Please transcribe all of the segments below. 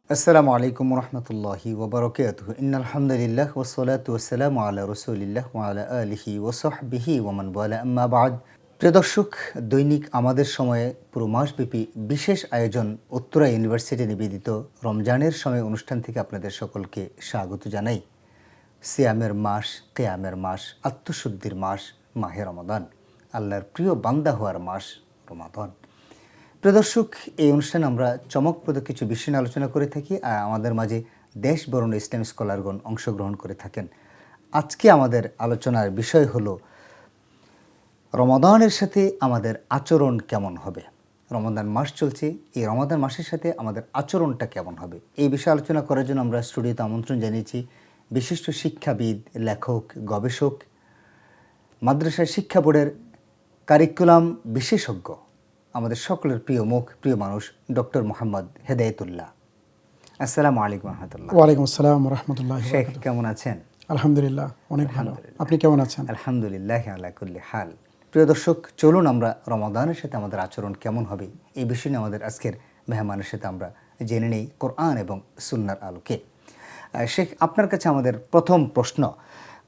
আসসালামু আলাইকুম রহমতুল্লাহি ওবরকাতুহু ইন্নাল হামদুলিল্লাহ ওয়াসসালাতু ওয়াসসালামু আলা রাসূলিল্লাহ ওয়া আলা আলিহি ওয়া সাহবিহি ওয়া মান ওয়ালা আম্মা বা'দ। প্রিয় দর্শক, দৈনিক আমাদের সময়ে পুরো মাসব্যাপী বিশেষ আয়োজন উত্তরা ইউনিভার্সিটি নিবেদিত রমজানের সময় অনুষ্ঠান থেকে আপনাদের সকলকে স্বাগত জানাই। সিয়ামের মাস, কিয়ামের মাস, আত্মশুদ্ধির মাস মাহে রমাদান, আল্লাহর প্রিয় বান্দা হওয়ার মাস রমাদান। প্রিয় দর্শক, এই অনুষ্ঠানে আমরা চমকপ্রদ কিছু বিষয় নিয়ে আলোচনা করে থাকি আর আমাদের মাঝে দেশ বরণ ইসলাম স্কলারগণ অংশগ্রহণ করে থাকেন। আজকে আমাদের আলোচনার বিষয় হলো রমাদানের সাথে আমাদের আচরণ কেমন হবে। রমাদান মাস চলছে, এই রমাদান মাসের সাথে আমাদের আচরণটা কেমন হবে, এই বিষয়ে আলোচনা করার জন্য আমরা স্টুডিওতে আমন্ত্রণ জানিয়েছি বিশিষ্ট শিক্ষাবিদ, লেখক, গবেষক, মাদ্রাসার শিক্ষা বোর্ডের কারিকুলাম বিশেষজ্ঞ, আমাদের সকলের প্রিয় মুখ, প্রিয় মানুষ, ডক্টর মোহাম্মদ হেদায়েতুল্লাহ। আসসালামু আলাইকুম রহমতুল্লাহ। ওয়ালাইকুম আসসালাম রহমতুল্লাহ। শেখ, কেমন আছেন? আলহামদুলিল্লাহ, অনেক ভালো। আপনি কেমন আছেন? আলহামদুলিল্লাহ আলা কুল্লি হাল। প্রিয় দর্শক, চলুন আমরা রমাদানের সাথে আমাদের আচরণ কেমন হবে এই বিষয় নিয়ে আমাদের আজকের মেহমানের সাথে আমরা জেনে নেই কোরআন এবং সুন্নাহর আলোকে। শেখ, আপনার কাছে আমাদের প্রথম প্রশ্ন,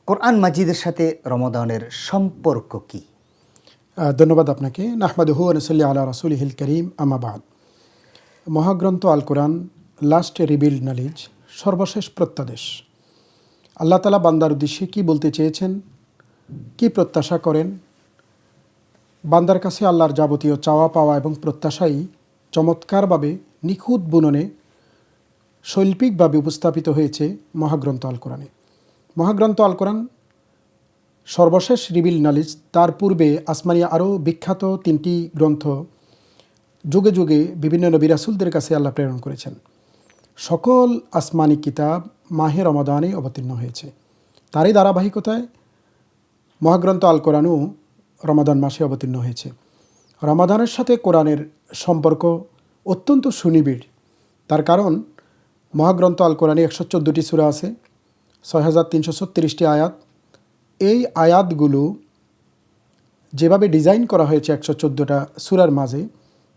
কোরআন মাজিদের সাথে রমাদানের সম্পর্ক কি? ধন্যবাদ আপনাকে। নাহমাদুহু ওয়া নুসাল্লি আলা রাসূলিহিল কারীম, আম্মা বা'দ। মহাগ্রন্থ আল কোরআন, লাস্ট রিবিল্ড নলেজ, সর্বশেষ প্রত্যাদেশ। আল্লাহ তাআলা বান্দার উদ্দেশ্যে কি বলতে চেয়েছেন, কি প্রত্যাশা করেন, বান্দার কাছে আল্লাহর যাবতীয় চাওয়া পাওয়া এবং প্রত্যাশাই চমৎকারভাবে নিখুঁত বুননে শৈল্পিকভাবে উপস্থাপিত হয়েছে মহাগ্রন্থ আল কোরআনে। মহাগ্রন্থ আল কোরআন সর্বশেষ রিবিল নলেজ। তার পূর্বে আসমানিয়া আরও বিখ্যাত 3টি গ্রন্থ যুগে যুগে বিভিন্ন নবী রাসূলদের কাছে আল্লাহ প্রেরণ করেছেন। সকল আসমানি কিতাব মাহে রমাদানে অবতীর্ণ হয়েছে। তারই ধারাবাহিকতায় মহাগ্রন্থ আল কোরআনও রমাদান মাসে অবতীর্ণ হয়েছে। রমাদানের সাথে কোরআনের সম্পর্ক অত্যন্ত সুনিবিড়। তার কারণ মহাগ্রন্থ আল কোরআনে 114টি সূরা আছে, 6336টি আয়াত। এই আয়াতগুলো যেভাবে ডিজাইন করা হয়েছে 114টা সূরার মাঝে,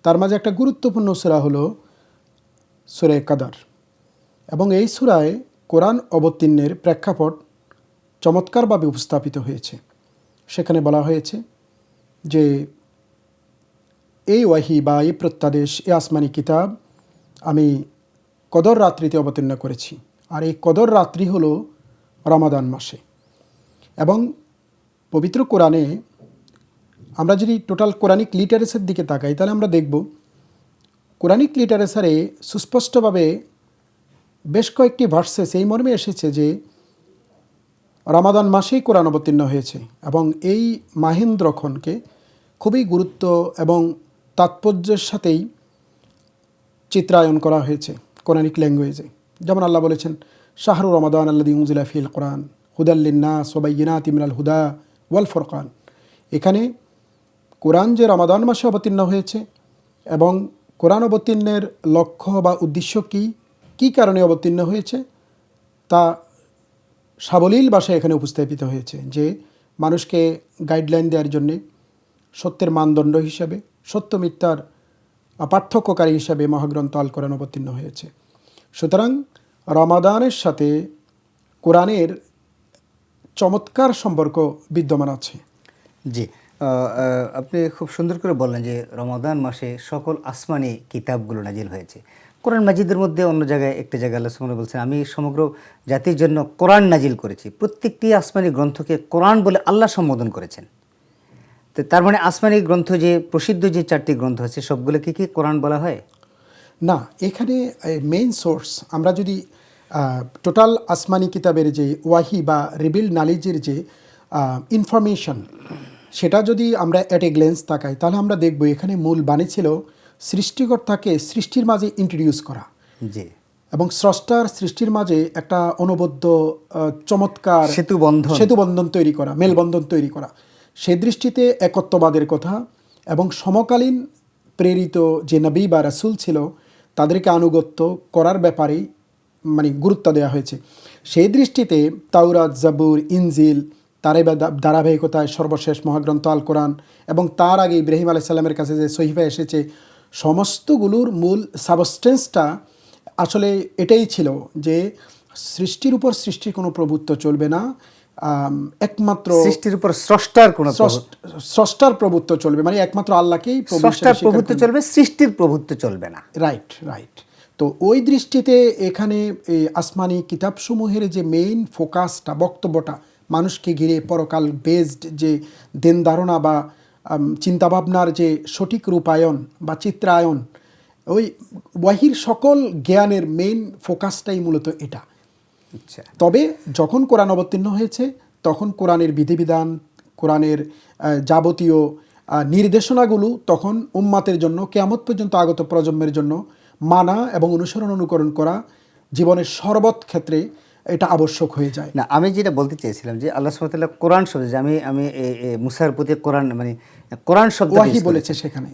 তার মাঝে একটা গুরুত্বপূর্ণ সূরা হলো সূরা কাদর। এবং এই সূরায় কোরআন অবতীর্ণের প্রেক্ষাপট চমৎকারভাবে উপস্থাপিত হয়েছে। সেখানে বলা হয়েছে যে এই ওয়াহি বা এই প্রত্যাদেশ, এই আসমানি কিতাব আমি কদর রাত্রিতে অবতীর্ণ করেছি। আর এই কদর রাত্রি হলো রমাদান মাসে। এবং পবিত্র কোরআনে আমরা যদি টোটাল কোরআনিক লিটারেচারের দিকে তাকাই, তাহলে আমরা দেখব কোরআনিক লিটারেচারে সুস্পষ্টভাবে বেশ কয়েকটি ভার্সেস এই মর্মে এসেছে যে রমাদান মাসেই কোরআন অবতীর্ণ হয়েছে এবং এই মাহেন্দ্রক্ষণকে খুবই গুরুত্ব এবং তাৎপর্যের সাথেই চিত্রায়ন করা হয়েছে কোরআনিক ল্যাঙ্গুয়েজে। যেমন আল্লাহ বলেছেন, শাহরু রমাদান আল্লাযী উনজিলা ফীহিল কোরআন হুদাল লিন্নাস ওয়া বাইয়িনাতিম মিনাল হুদা ওয়াল ফুরকান। এখানে কোরআন যে রমাদান মাসে অবতীর্ণ হয়েছে এবং কোরআন অবতীর্ণের লক্ষ্য বা উদ্দেশ্য কী কারণে অবতীর্ণ হয়েছে তা সাবলীল ভাষায় এখানে উপস্থাপিত হয়েছে। যে মানুষকে গাইডলাইন দেওয়ার জন্যে, সত্যের মানদণ্ড হিসাবে, সত্য মিথ্যার পার্থক্যকারী হিসাবে মহাগ্রন্থ আল কোরআন অবতীর্ণ হয়েছে। সুতরাং রমাদানের সাথে কোরআনের চমৎকার সম্পর্ক বিদ্যমান আছে। জি, আপনি খুব সুন্দর করে বললেন যে রমাদান মাসে সকল আসমানি কিতাবগুলো নাজিল হয়েছে। কোরআন মাজিদের মধ্যে অন্য জায়গায় একটা জায়গায় আল্লাহ সুবহানাহু বলছেন, আমি সমগ্র জাতির জন্য কোরআন নাজিল করেছি। প্রত্যেকটি আসমানি গ্রন্থকে কোরআন বলে আল্লাহ সম্বোধন করেছেন। তো তার মানে আসমানি গ্রন্থ যে প্রসিদ্ধ যে 4টি গ্রন্থ আছে সবগুলোকে কি কোরআন বলা হয়? না, এখানে মেইন সোর্স আমরা যদি টোটাল আসমানি কিতাবের যে ওয়াহি বা রিবিল নলেজের যে ইনফরমেশন, সেটা যদি আমরা অ্যাট এ গ্লেন্স তাকাই, তাহলে আমরা দেখব এখানে মূল বাণী ছিল সৃষ্টিকর্তাকে সৃষ্টির মাঝে ইন্ট্রোডিউস করা। জি। এবং স্রষ্টার সৃষ্টির মাঝে একটা অনবদ্য চমৎকার সেতুবন্ধন তৈরি করা, মেলবন্ধন তৈরি করা। সেই দৃষ্টিতে একত্ববাদের কথা এবং সমকালীন প্রেরিত যে নবী বা রাসূল ছিল তাদেরকে আনুগত্য করার ব্যাপারে গুরুত্ব দেওয়া হয়েছে। সেই দৃষ্টিতে তাওরাত, জাবুর, ইনজিল, তার ধারাবাহিকতায় সর্বশেষ মহাগ্রন্থ আল কোরআন এবং তার আগে ইব্রাহিম আলাইহিস সালামের কাছে যে সহিফা এসেছে, সমস্তগুলোর মূল সাবস্টেন্সটা আসলে এটাই ছিল যে সৃষ্টির উপর সৃষ্টির কোনো প্রভুত্ব চলবে না, একমাত্র সৃষ্টির উপর স্রষ্টার কোনো স্রষ্টার প্রভুত্ব চলবে, মানে একমাত্র আল্লাহকেই স্রষ্টার প্রভুত্ব চলবে, সৃষ্টির প্রভুত্ব চলবে না। Right right. তো ওই দৃষ্টিতে এখানে এই আসমানি কিতাবসমূহের যে মেইন ফোকাসটা, বক্তব্যটা মানুষকে ঘিরে পরকাল বেসড যে দেন ধারণা বা চিন্তাভাবনার যে সঠিক রূপায়ণ বা চিত্রায়ন, ওই ওয়াহির সকল জ্ঞানের মেইন ফোকাসটাই মূলত এটা। আচ্ছা, তবে যখন কোরআন অবতীর্ণ হয়েছে তখন কোরআনের বিধিবিধান, কোরআনের যাবতীয় নির্দেশনাগুলো তখন উম্মাতের জন্য, কিয়ামত পর্যন্ত আগত প্রজন্মের জন্য মানা এবং অনুসরণ অনুকরণ করা জীবনের সর্বত ক্ষেত্রে এটা আবশ্যক হয়ে যায়। না, আমি যেটা বলতে চেয়েছিলাম যে আল্লাহ সুবহানাহু ওয়া তাআলা কোরআন শব্দ, যে আমি মুসার প্রতি কোরআন, মানে কোরআন শব্দ ওয়াহি বলেছে সেখানে,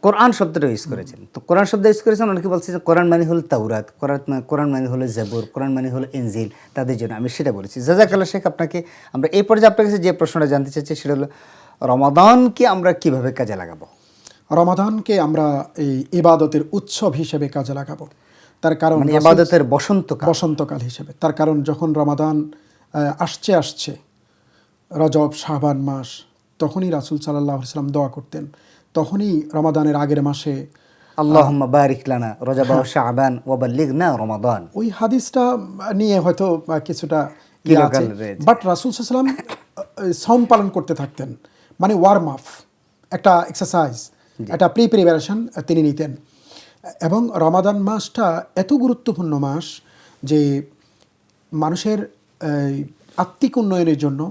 কোরআন শব্দটা ইউজ করেছেন। তো কোরআন শব্দ ইউজ করেছেন, অনেকে বলছে যে কোরআন মানে হলো তাওরাত, কোরআন মানে হলো জাবুর, কোরআন মানে হলো ইনজিল, তাদের জন্য আমি সেটা বলেছি। জাযাকাল্লাহ শেখ, আপনাকে আমরা এই পর্যায়ে আপনার কাছে যে প্রশ্নটা জানতে চাচ্ছি সেটা হলো রমাদানকে আমরা কিভাবে কাজে লাগাবো? রমাদানকে আমরা এই ইবাদতের উৎসব হিসেবে কাজে লাগাবো। তার কারণ মানে ইবাদতের বসন্তকাল হিসেবে। তার কারণ যখন রমাদান আসছে রজব শাবান মাস, তখনই রাসূল সাল্লাল্লাহু আলাইহি ওয়াসাল্লাম দোয়া করতেন। তখনই রমাদানের আগের মাসে আল্লাহুম্মা বারিক লানা রজব ওয়া শাবান ওয়া বাল্লিগনা রমাদান, ওই হাদিসটা নিয়ে হয়তো কিছুটা আছে, বাট রাসূল সাল্লাল্লাহু আলাইহি ওয়াসাল্লাম সাওম পালন করতে থাকতেন, মানে ওয়ার্ম আপ, একটা এক্সারসাইজ, একটা প্রিপারেশন তিনি নিতেন। এবং রমাদান মাসটা এত গুরুত্বপূর্ণ মাস যে মানুষের আত্মিক উন্নয়নের জন্য,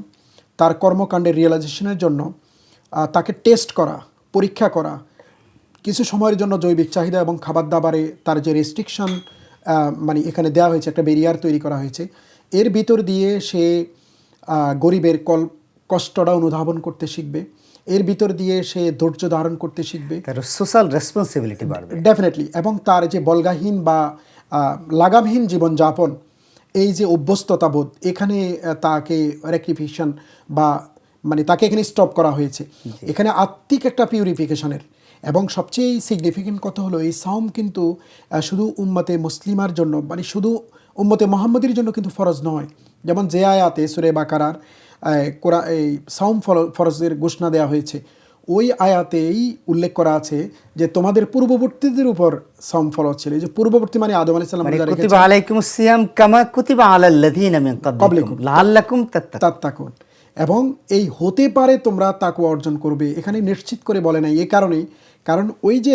তার কর্মকাণ্ডের রিয়েলাইজেশনের জন্য, তাকে টেস্ট করা, পরীক্ষা করা, কিছু সময়ের জন্য জৈবিক চাহিদা এবং খাবার দাবারে তার যে রেস্ট্রিকশন মানে এখানে দেওয়া হয়েছে, একটা ব্যারিয়ার তৈরি করা হয়েছে, এর ভিতর দিয়ে সে গরিবের কষ্টটা অনুধাবন করতে শিখবে, এর ভিতর দিয়ে সে ধৈর্য ধারণ করতে শিখবে, তার সোশ্যাল রেসপন্সিবিলিটি বাড়বে ডেফিনেটলি। এবং তার যে বলগাহীন বা লাগামহীন জীবনযাপন, এই যে অভ্যস্ততা বোধ, এখানে তাকে রেক্টিফিকেশন বা মানে তাকে এখানে স্টপ করা হয়েছে, এখানে আত্মিক একটা পিউরিফিকেশনের। এবং সবচেয়ে সিগনিফিকেন্ট কথা হলো এই সাওম কিন্তু শুধু উম্মতে মুসলিমার জন্য, মানে শুধু উম্মতে মুহাম্মদের জন্য কিন্তু ফরজ নয়। যেমন যে আয়াতে সূরা বাকারার এই সাওম ফরজের ঘোষণা দেওয়া হয়েছে, ওই আয়াতেই উল্লেখ করা আছে যে তোমাদের পূর্ববর্তীদের উপর সাওম ফরজ ছিল। এই যে পূর্ববর্তী মানে আদম আলাইহিস সালাম, কুতিবা আলাইকুমুস সিয়াম কামা কুতিবা আলাল্লাযীনা মিন ক্বাবলিকুম লাআল্লাকুম তাত্তাকুন, এবং এই হতে পারে তোমরা তাকওয়া অর্জন করবে। এখানে নিশ্চিত করে বলে নাই, এই কারণ ওই যে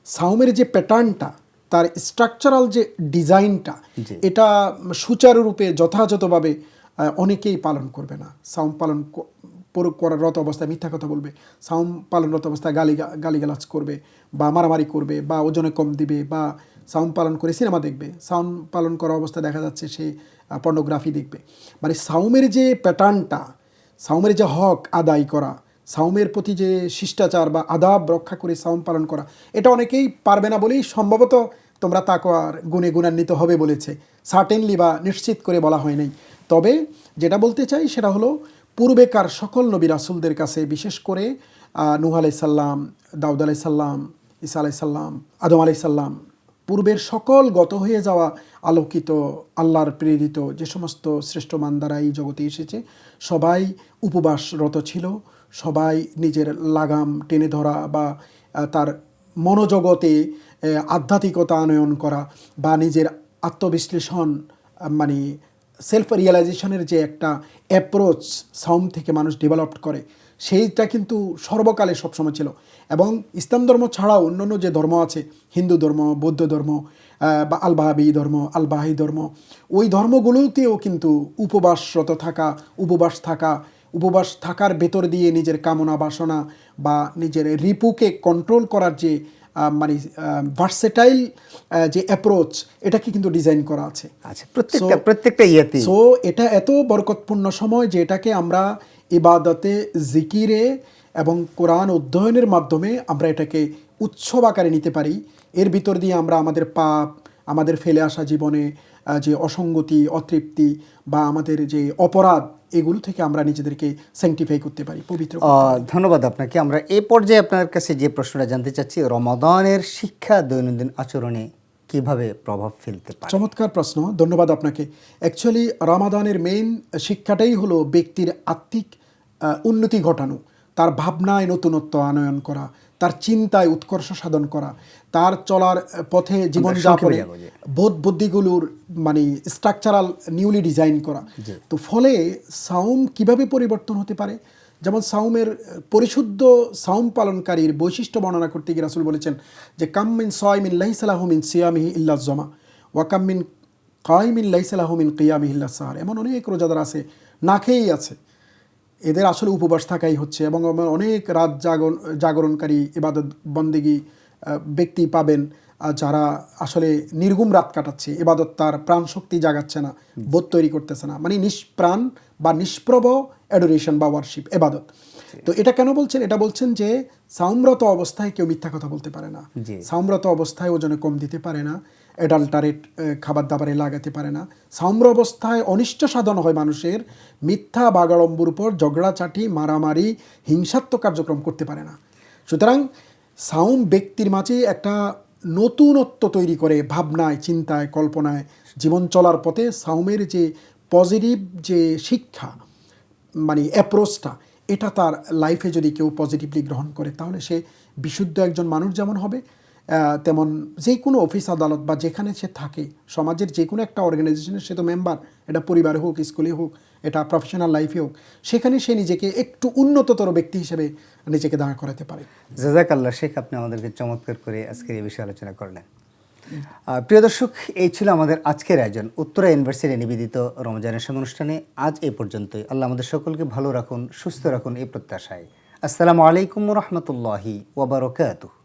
সাওমের যে প্যাটার্নটা, তার স্ট্রাকচারাল যে ডিজাইনটা, এটা সুচারুরূপে যথাযথভাবে অনেকেই পালন করবে না। সাওম পালন করারত অবস্থায় মিথ্যা কথা বলবে, সাওম পালনরত অবস্থায় গালিগালাজ করবে বা মারামারি করবে বা ওজনে কম দিবে বা সাওম পালন করে সিনেমা দেখবে, সাওম পালন করা অবস্থায় দেখা যাচ্ছে সে পর্নোগ্রাফি দেখবে। মানে সাওমের যে প্যাটার্নটা, সাওমের যে হক আদায় করা, সাওমের প্রতি যে শিষ্টাচার বা আদাব রক্ষা করে সাওম পালন করা, এটা অনেকেই পারবে না বলেই সম্ভবত তোমরা তাকওয়ার গুণে গুণান্বিত হবে বলেছে, সার্টেনলি বা নিশ্চিত করে বলা হয় নাই। তবে যেটা বলতে চাই সেটা হলো পূর্বেকার সকল নবী রাসূলদের কাছে, বিশেষ করে নূহ আলাইহিস সালাম, দাউদ আলাইহিস সালাম, ঈসা আলাইহিস সালাম, আদম আলাইহিস সালাম, পূর্বের সকল গত হয়ে যাওয়া আলোকিত আল্লাহর প্রেরিত যে সমস্ত শ্রেষ্ঠ মানদারা এই জগতে এসেছে, সবাই উপবাসরত ছিল। সবাই নিজের লাগাম টেনে ধরা বা তার মনোজগতে আধ্যাত্মিকতা আনয়ন করা বা নিজের আত্মবিশ্লেষণ, মানে সেলফ রিয়েলাইজেশনের যে একটা অ্যাপ্রোচ সাওম থেকে মানুষ ডেভেলপ করে, সেইটা কিন্তু সর্বকালে সবসময় ছিল। এবং ইসলাম ধর্ম ছাড়াও অন্যান্য যে ধর্ম আছে, হিন্দু ধর্ম, বৌদ্ধ ধর্ম বা আলবাহাবি ধর্ম, আলবাহী ধর্ম, ওই ধর্মগুলোতেও কিন্তু উপবাসরত থাকা, উপবাস থাকার ভেতর দিয়ে নিজের কামনা বাসনা বা নিজের রিপুকে কন্ট্রোল করার যে মানে ভার্সেটাইল যে অ্যাপ্রোচ, এটাকে কিন্তু ডিজাইন করা আছে। আচ্ছা, প্রত্যেকটা ইয়াতে। সো এটা এত বরকতপূর্ণ সময় যে এটাকে আমরা ইবাদতে, জিকিরে এবং কোরআন অধ্যয়নের মাধ্যমে আমরা এটাকে উৎসব আকারে নিতে পারি। এর ভিতর দিয়ে আমরা আমাদের পাপ, আমাদের ফেলে আসা জীবনে যে অসঙ্গতি, অতৃপ্তি বা আমাদের যে অপরাধ, এগুলো থেকে আমরা নিজেদেরকে স্যাংটিফাই করতে পারি, পবিত্র। ধন্যবাদ আপনাকে। আমরা এই পর্যায়ে আপনার কাছে যে প্রশ্নটা জানতে চাচ্ছি, রমাদানের শিক্ষা দৈনন্দিন আচরণে কিভাবে প্রভাব ফেলতে পারে? চমৎকার প্রশ্ন, ধন্যবাদ আপনাকে। অ্যাকচুয়ালি রমাদানের মেইন শিক্ষাটাই হলো ব্যক্তির আত্মিক উন্নতি ঘটানো, তার ভাবনায় নতুনত্ব আনয়ন করা, তার চিন্তায় উৎকর্ষ সাধন করা, তার চলার পথে জীবনযাপনে বোধ বুদ্ধিগুলোর মানে স্ট্রাকচারাল নিউলি ডিজাইন করা। তো ফলে সাওম কিভাবে পরিবর্তন হতে পারে, যেমন সাওমের পরিশুদ্ধ সাওম পালনকারীর বৈশিষ্ট্য বর্ণনা করতে গিয়ে রাসূল বলেছেন যে কাম্মিন সাইমিন লাইসা লাহু মিন সিয়ামিহি ইল্লা জমা ওয়া কাম্মিন কাইমিন লাইসা লাহু মিন কিয়ামিহি ইল্লা সাহর। এমন অনেক রোজাদার আছে না খেয়েই আছে, এদের আসলে উপবাস থাকাই হচ্ছে, এবং অনেক রাত জাগরণকারী ইবাদত বন্দেগী ব্যক্তি পাবেন যারা আসলে নির্গুম রাত কাটাচ্ছে, ইবাদত তার প্রাণ শক্তি জাগাচ্ছে না, বোধ তৈরি করতেছে না, মানে নিষ্প্রাণ বা নিষ্প্রভ অ্যাডোরেশন বা ওয়ারশিপ ইবাদত। তো এটা কেন বলছেন? এটা বলছেন যে সাওমরত অবস্থায় কেউ মিথ্যা কথা বলতে পারে না, সাওমরত অবস্থায় ওজনে কম দিতে পারে না, অ্যাডাল্টারেট খাবার দাবারে লাগাতে পারে না, সাওম্র অবস্থায় অনিষ্ট সাধন হয় মানুষের, মিথ্যা বাগাড়ম্বুর উপর ঝগড়াচাটি মারামারি হিংসাত্মক কার্যক্রম করতে পারে না। সুতরাং সাওম ব্যক্তির মাঝে একটা নতুনত্ব তৈরি করে, ভাবনায়, চিন্তায়, কল্পনায়, জীবন চলার পথে সাওমের যে পজিটিভ যে শিক্ষা মানে অ্যাপ্রোচটা, এটা তার লাইফে যদি কেউ পজিটিভলি গ্রহণ করে তাহলে সে বিশুদ্ধ একজন মানুষ যেমন হবে, তেমন যে কোনো অফিস আদালত বা যেখানে সে থাকে, সমাজের যে কোনো একটা অর্গানাইজেশনের সে তো মেম্বার, এটা পরিবারে হোক, স্কুলে হোক, এটা প্রফেশনাল লাইফে হোক, সেখানে সে নিজেকে একটু উন্নততর ব্যক্তি হিসেবে নিজেকে দাঁড় করাতে পারে। জাযাকাল্লাহ শেখ, আপনি আমাদেরকে চমৎকার করে আজকের এই বিষয়ে আলোচনা করলেন। প্রিয় দর্শক, এই ছিল আমাদের আজকের আয়োজন উত্তরা ইউনিভার্সিটি নিবেদিত রমজানের সময় অনুষ্ঠানে। আজ এই পর্যন্তই। আল্লাহ আমাদের সকলকে ভালো রাখুন, সুস্থ রাখুন এই প্রত্যাশায়। আসসালামু আলাইকুম ওয়া রাহমাতুল্লাহি ওয়া বারাকাতুহু।